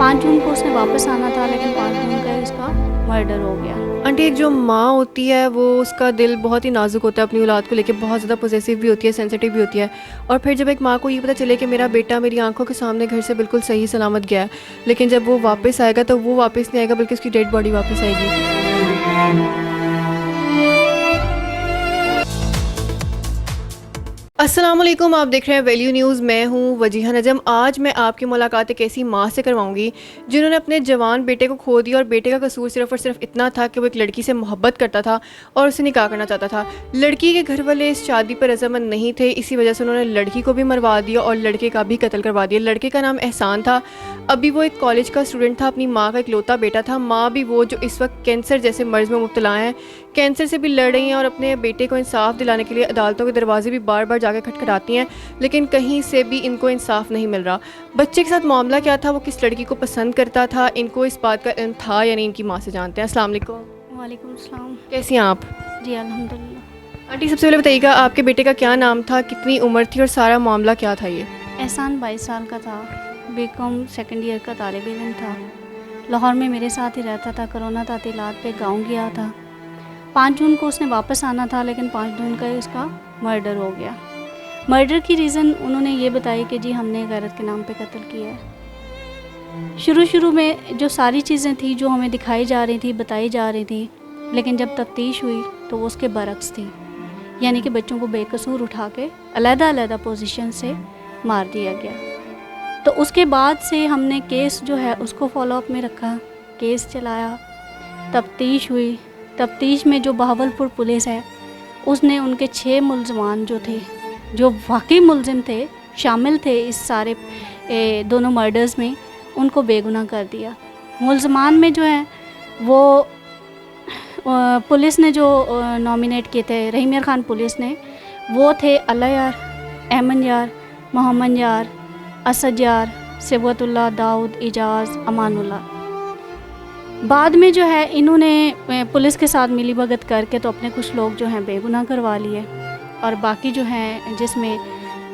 5 जून को उसने वापस आना था, लेकिन 5 जून का इसका मर्डर हो गया। आंटी, एक जो माँ होती है वो उसका दिल बहुत ही नाजुक होता है, अपनी औलाद को लेके बहुत ज़्यादा पॉसेसिव भी होती है, सेंसिटिव भी होती है। और फिर जब एक माँ को ये पता चले कि मेरा बेटा मेरी आंखों के सामने घर से बिल्कुल सही सलामत गया है, लेकिन जब वो वापस आएगा तो वो वापस नहीं आएगा बल्कि उसकी डेड बॉडी वापस आएगी। अस्सलाम वालेकुम, आप देख रहे हैं वैल्यू न्यूज़। मैं हूं वजीहा नजम। आज मैं आपकी मुलाकात एक ऐसी माँ से करवाऊंगी जिन्होंने अपने जवान बेटे को खो दिया, और बेटे का कसूर सिर्फ और सिर्फ इतना था कि वो एक लड़की से मोहब्बत करता था और उसे निकाह करना चाहता था। लड़की के घर वाले इस शादी पर रजामंद नहीं थे, इसी वजह से उन्होंने लड़की को भी मरवा दिया और लड़के का भी कत्ल करवा दिया। लड़के का नाम एहसान था। अभी वो एक कॉलेज का स्टूडेंट था, अपनी माँ का इकलौता बेटा था। माँ भी वो जो इस वक्त कैंसर जैसे मर्ज़ में मुब्तला हैं, कैंसर से भी लड़ रही हैं और अपने बेटे को इंसाफ दिलाने के लिए अदालतों के दरवाजे भी बार बार जाकर खटखटाती हैं, लेकिन कहीं से भी इनको इंसाफ नहीं मिल रहा। बच्चे के साथ मामला क्या था, वो किस लड़की को पसंद करता था, इनको इस बात का इल्म था या नहीं, इनकी माँ से जानते हैं। अस्सलाम वालेकुम। वालेकुम अस्सलाम। कैसी हैं आप? जी अल्हम्दुलिल्लाह। आंटी, सबसे पहले बताइएगा आपके बेटे का क्या नाम था, कितनी उम्र थी और सारा मामला क्या था ये? एहसान 22 साल का था, बीकॉम सेकंड ईयर का तालिब इल्म था। लाहौर में मेरे साथ ही रहता था। कोरोना तातीलात पे गांव गया था। 5 जून को उसने वापस आना था, लेकिन 5 जून का इसका मर्डर हो गया। मर्डर की रीज़न उन्होंने ये बताई कि जी हमने गैरत के नाम पे कत्ल किया है। शुरू में जो सारी चीज़ें थी जो हमें दिखाई जा रही थी, बताई जा रही थी, लेकिन जब तफ्तीश हुई तो वो उसके बरक्स थी, यानी कि बच्चों को बेकसूर उठा के अलग-अलग पोजीशन से मार दिया गया। तो उसके बाद से हमने केस जो है उसको फॉलोअप में रखा, केस चलाया, तफ्तीश हुई। तफ्तीश में जो बहावलपुर पुलिस है उसने उनके 6 मुलजमान जो थे, जो वाकई मुलजिम थे, शामिल थे इस सारे दोनों मर्डर्स में, उनको बेगुनाह कर दिया। मुलजमान में जो है वो पुलिस ने जो नॉमिनेट किए थे, रहीम यार खान पुलिस ने, वो थे अल्लाह यार, अहमद यार, मोहम्मद यार, असद यार, सिबतुल्लाह, दाऊद, इजाज़, अमानुल्लाह। बाद में जो है इन्होंने पुलिस के साथ मिली भगत करके तो अपने कुछ लोग जो हैं बेगुनाह करवा लिए, और बाकी जो हैं जिसमें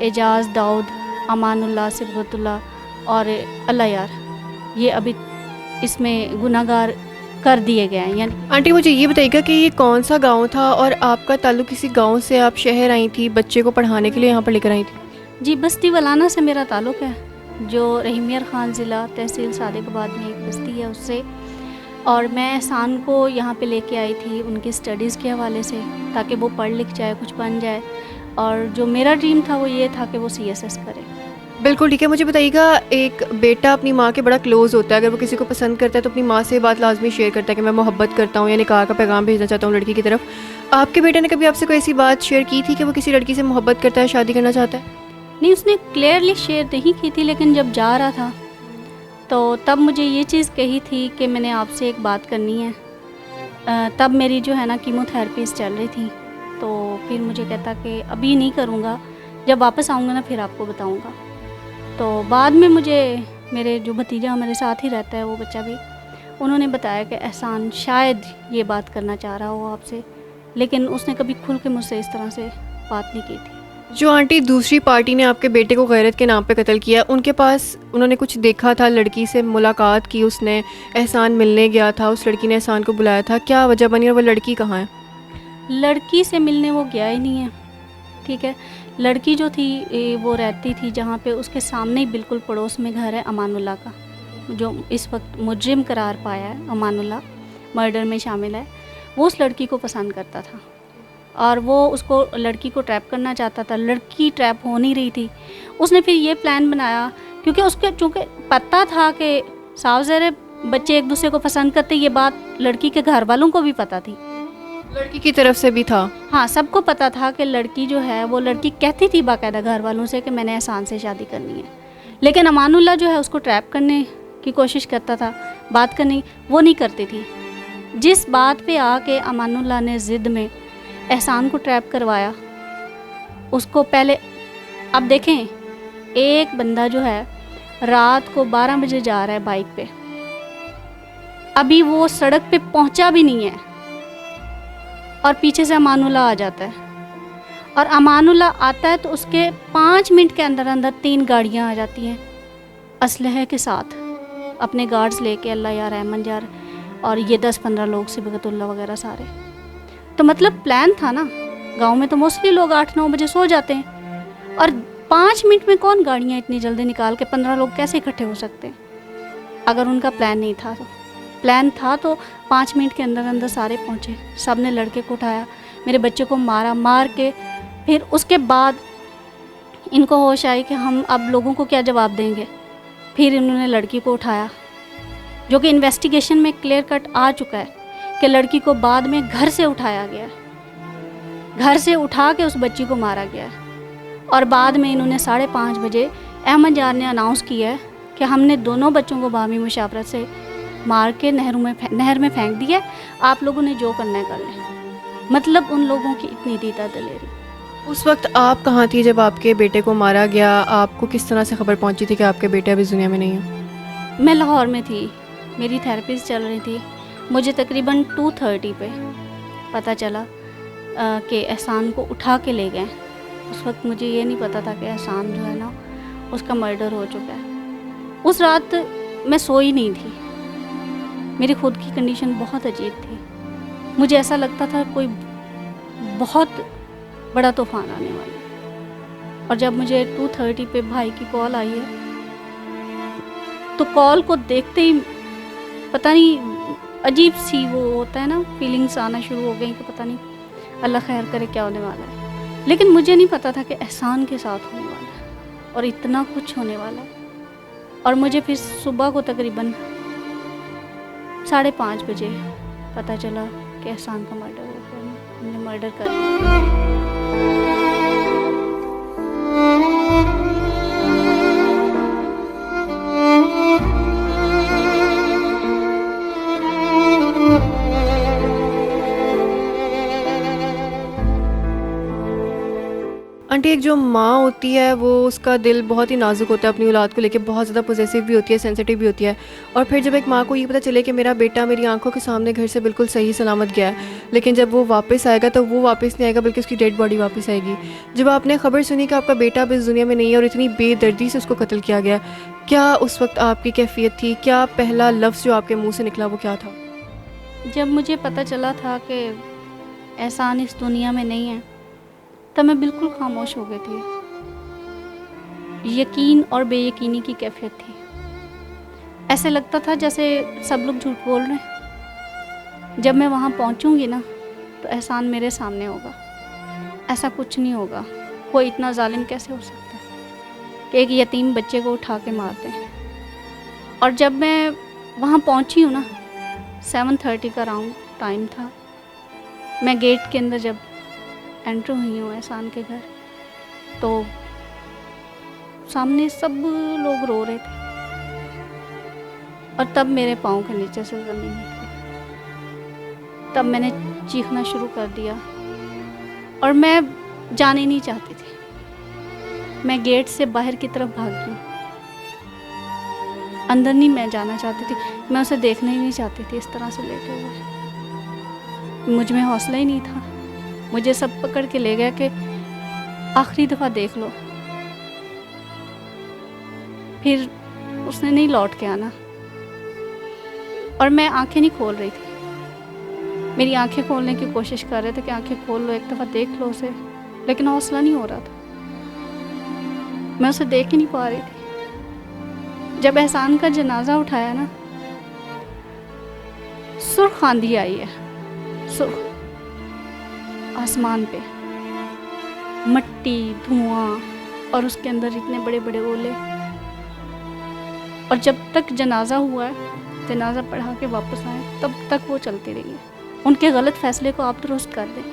एजाज़, दाऊद, अमानुल्लाह, सिबतुल्लाह और अल्लाह यार, ये अभी इसमें गुनाहगार कर दिए गए हैं। यानी आंटी, मुझे ये बताइएगा कि ये कौन सा गाँव था और आपका ताल्लुक़ किसी गाँव से, आप शहर आई थी बच्चे को पढ़ाने के लिए यहाँ पर लेकर आई थी? जी, बस्ती वलाना से मेरा ताल्लुक़ है, जो रहीम यार खान ज़िला तहसील सादिकाबाद में एक बस्ती है उससे। और मैं एहसान को यहाँ पे लेके आई थी उनकी स्टडीज़ के हवाले से, ताकि वो पढ़ लिख जाए, कुछ बन जाए। और जो मेरा ड्रीम था वो ये था कि वो CSS करे। बिल्कुल ठीक है। मुझे बताइएगा, एक बेटा अपनी माँ के बड़ा क्लोज़ होता है, अगर वो किसी को पसंद करता है तो अपनी माँ से बात लाजमी शेयर करता है कि मैं मोहब्बत करता हूँ या निकाह का पैगाम भेजना चाहता हूँ लड़की की तरफ। आपके बेटे ने कभी आपसे कोई ऐसी बात शेयर की थी कि वो किसी लड़की से मोहब्बत करता है, शादी करना चाहता है? नहीं, उसने क्लियरली शेयर नहीं की थी, लेकिन जब जा रहा था तो तब मुझे ये चीज़ कही थी कि मैंने आपसे एक बात करनी है। तब मेरी जो है ना कीमोथेरेपीज़ चल रही थी, तो फिर मुझे कहता कि अभी नहीं करूँगा, जब वापस आऊँगा ना फिर आपको बताऊँगा। तो बाद में मुझे मेरे जो भतीजा मेरे साथ ही रहता है, वो बच्चा भी, उन्होंने बताया कि एहसान शायद ये बात करना चाह रहा हो आपसे, लेकिन उसने कभी खुल के मुझसे इस तरह से बात नहीं की थी। जो आंटी दूसरी पार्टी ने आपके बेटे को गैरत के नाम पे कत्ल किया, उनके पास उन्होंने कुछ देखा था, लड़की से मुलाकात की, उसने एहसान मिलने गया था, उस लड़की ने एहसान को बुलाया था, क्या वजह बनी और वो लड़की कहाँ है? लड़की से मिलने वो गया ही नहीं है, ठीक है। लड़की जो थी वो रहती थी जहाँ पे उसके सामने ही बिल्कुल पड़ोस में घर है अमानुल्लाह का, जो इस वक्त मुजरिम करार पाया है, अमानुल्लाह मर्डर में शामिल है। वो उस लड़की को पसंद करता था और वो उसको, लड़की को ट्रैप करना चाहता था। लड़की ट्रैप हो नहीं रही थी। उसने फिर ये प्लान बनाया, क्योंकि उसके चूँकि पता था कि साफ ज़ाहिर बच्चे एक दूसरे को पसंद करते, ये बात लड़की के घर वालों को भी पता थी, लड़की की तरफ से भी था। हाँ, सबको पता था कि लड़की जो है वो लड़की कहती थी बाकायदा घर वालों से कि मैंने एहसान से शादी करनी है, लेकिन अमानुल्लाह जो है उसको ट्रैप करने की कोशिश करता था, बात करनी वो नहीं करती थी। जिस बात पे आके अमानुल्लाह ने ज़िद में एहसान को ट्रैप करवाया, उसको पहले, अब देखें, एक बंदा जो है रात को 12 बजे जा रहा है बाइक पे, अभी वो सड़क पे पहुंचा भी नहीं है और पीछे से अमानुल्लाह आ जाता है, और अमानुल्लाह आता है तो उसके 5 मिनट के अंदर अंदर 3 गाड़ियां आ जाती हैं असलहे के साथ, अपने गार्ड्स लेके, अल्लाह यार, अहमद यार, और ये 10-15 लोग, सिबगतुल्ला वगैरह सारे। तो मतलब प्लान था ना। गांव में तो मोस्टली लोग 8-9 बजे सो जाते हैं, और 5 मिनट में कौन गाड़ियाँ इतनी जल्दी निकाल के 15 लोग कैसे इकट्ठे हो सकते हैं? अगर उनका प्लान नहीं था तो। प्लान था तो 5 मिनट के अंदर अंदर सारे पहुँचे। सब ने लड़के को उठाया, मेरे बच्चे को मारा, मार के फिर उसके बाद इनको होश आई कि हम अब लोगों को क्या जवाब देंगे। फिर इन्होंने लड़की को उठाया, जो कि इन्वेस्टिगेशन में क्लियर कट आ चुका है कि लड़की को बाद में घर से उठाया गया है, घर से उठा के उस बच्ची को मारा गया है। और बाद में इन्होंने 5:30 बजे अहमद यार ने अनाउंस किया है कि हमने दोनों बच्चों को बामी मुशावरत से मार के नहर में फेंक दिया है, आप लोगों ने जो करना है कर लें। मतलब उन लोगों की इतनी दीदा दलेरी। उस वक्त आप कहाँ थी जब आपके बेटे को मारा गया? आपको किस तरह से खबर पहुंची थी कि आपके बेटे अब इस दुनिया में नहीं है? मैं लाहौर में थी, मेरी थेरेपीज चल रही थी। मुझे तकरीबन 2:30 पे पता चला कि एहसान को उठा के ले गए। उस वक्त मुझे ये नहीं पता था कि एहसान जो है ना, उसका मर्डर हो चुका है। उस रात मैं सोई नहीं थी, मेरी खुद की कंडीशन बहुत अजीब थी। मुझे ऐसा लगता था कोई बहुत बड़ा तूफान आने वाला है। और जब मुझे 2:30 पे भाई की कॉल आई है, तो कॉल को देखते ही पता नहीं अजीब सी वो होता है ना, फीलिंग्स आना शुरू हो गई कि पता नहीं अल्लाह खैर करे क्या होने वाला है। लेकिन मुझे नहीं पता था कि एहसान के साथ होने वाला है और इतना कुछ होने वाला है। और मुझे फिर सुबह को तकरीबन 5:30 बजे पता चला कि एहसान का मर्डर हो गया, हमने मर्डर कर दिया। आंटी, एक जो माँ होती है वो उसका दिल बहुत ही नाजुक होता है, अपनी औलाद को लेके बहुत ज़्यादा पॉजिटिव भी होती है, सेंसिटिव भी होती है। और फिर जब एक माँ को ये पता चले कि मेरा बेटा मेरी आंखों के सामने घर से बिल्कुल सही सलामत गया है, लेकिन जब वो वापस आएगा तो वो वापस नहीं आएगा, बल्कि उसकी डेड बॉडी वापस आएगी। जब आपने खबर सुनी कि आपका बेटा अब इस दुनिया में नहीं है और इतनी बेदर्दी से उसको कत्ल किया गया, क्या उस वक्त आपकी कैफियत थी? क्या पहला लफ्ज़ जो आपके मुँह से निकला वो क्या था? जब मुझे पता चला था कि एहसान इस दुनिया में नहीं है, तब मैं बिल्कुल खामोश हो गई थी। यकीन और बेयकीनी की कैफियत थी। ऐसे लगता था जैसे सब लोग झूठ बोल रहे हैं। जब मैं वहाँ पहुँचूँगी ना, तो एहसान मेरे सामने होगा। ऐसा कुछ नहीं होगा, कोई इतना जालिम कैसे हो सकता है कि एक यतीम बच्चे को उठा के मारते हैं। और जब मैं वहाँ पहुँची हूँ ना, 7:30 का राउंड टाइम था। मैं गेट के अंदर जब एंटर हुई हूँ एहसान के घर, तो सामने सब लोग रो रहे थे। और तब मेरे पाँव के नीचे से ज़मीन निकली। तब मैंने चीखना शुरू कर दिया और मैं जाने नहीं चाहती थी। मैं गेट से बाहर की तरफ भाग गई, अंदर नहीं मैं जाना चाहती थी। मैं उसे देखना ही नहीं चाहती थी इस तरह से लेटे हुए। मुझ में हौसला ही नहीं था। मुझे सब पकड़ के ले गया कि आखिरी दफ़ा देख लो, फिर उसने नहीं लौट के आना। और मैं आंखें नहीं खोल रही थी। मेरी आंखें खोलने की कोशिश कर रहे थे कि आंखें खोल लो, एक दफ़ा देख लो उसे, लेकिन हौसला नहीं हो रहा था। मैं उसे देख ही नहीं पा रही थी। जब एहसान का जनाजा उठाया ना, सुर्ख आंधी आई है, सुर्ख आसमान पे, मट्टी, धुआं, और उसके अंदर इतने बड़े बड़े ओले। और जब तक जनाजा हुआ है, जनाजा पढ़ा के वापस आए, तब तक वो चलती रही है। उनके गलत फैसले को आप दुरुस्त कर दें,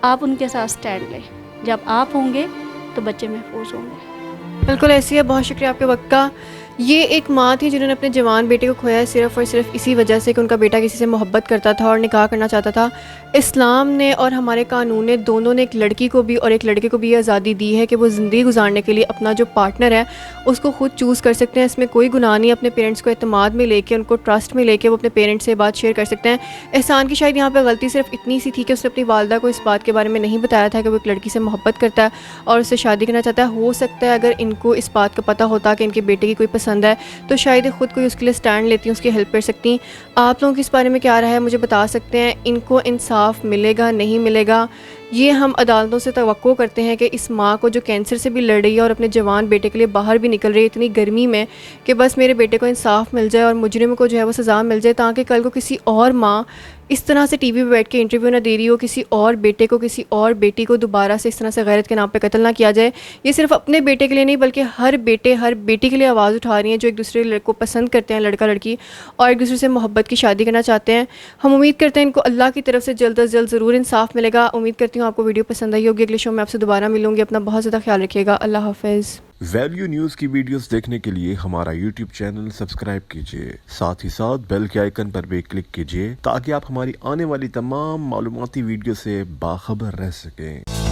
आप उनके साथ स्टैंड लें। जब आप होंगे तो बच्चे महफूज होंगे। बिल्कुल ऐसी है। बहुत शुक्रिया आपके वक्त का। ये एक माँ थी जिन्होंने अपने जवान बेटे को खोया है सिर्फ़ और सिर्फ इसी वजह से कि उनका बेटा किसी से मोहब्बत करता था और निकाह करना चाहता था। इस्लाम ने और हमारे कानून ने दोनों ने एक लड़की को भी और एक लड़के को भी ये आज़ादी दी है कि वो ज़िंदगी गुजारने के लिए अपना जो पार्टनर है उसको खुद चूज़ कर सकते हैं। इसमें कोई गुनाह नहीं। अपने पेरेंट्स को एतमाद में लेके, उनको ट्रस्ट में लेके वो अपने पेरेंट्स से बात शेयर कर सकते हैं। एहसान की शायद यहाँ पर गलती सिर्फ इतनी सी थी कि उसने अपनी वालदा को इस बात के बारे में नहीं बताया था कि वो एक लड़की से मोहब्बत करता है और उससे शादी करना चाहता है। हो सकता है अगर इनको इस बात का पता होता कि इनके बेटे की कोई पसंद है तो शायद ख़ुद कोई उसके लिए स्टैंड लेती हैं, उसकी हेल्प कर सकती हैं। आप लोगों की इस बारे में क्या राय है मुझे बता सकते हैं। इनको इंसाफ मिलेगा नहीं मिलेगा, ये हम अदालतों से तवक्को करते हैं कि इस माँ को जो कैंसर से भी लड़ रही है और अपने जवान बेटे के लिए बाहर भी निकल रही है इतनी गर्मी में, कि बस मेरे बेटे को इंसाफ मिल जाए और मुजरिम को जो है वो सज़ा मिल जाए, ताकि कल को किसी और माँ इस तरह से टीवी पे बैठ के इंटरव्यू ना दे रही हो, किसी और बेटे को किसी और बेटी को दोबारा से इस तरह से गैरत के नाम पे कत्ल ना किया जाए। ये सिर्फ अपने बेटे के लिए नहीं बल्कि हर बेटे हर बेटी के लिए आवाज़ उठा रही हैं जो एक दूसरे को पसंद करते हैं, लड़का लड़की, और एक दूसरे से मोहब्बत की शादी करना चाहते हैं। हम उम्मीद करते हैं इनको अल्लाह की तरफ से जल्द अज जल्द ज़रूर इंसाफ मिलेगा। उम्मीद करती हूँ आपको वीडियो पसंद आई होगी। अगले शो में आपसे दोबारा मिलूंगी। अपना बहुत ज़्यादा ख्याल रखिएगा। अल्लाह हाफ़िज़। वैल्यू न्यूज़ की वीडियोस देखने के लिए हमारा यूट्यूब चैनल सब्सक्राइब कीजिए, साथ ही साथ बेल के आइकन पर भी क्लिक कीजिए ताकि आप हमारी आने वाली तमाम मालूमाती वीडियो से बाखबर रह सकें।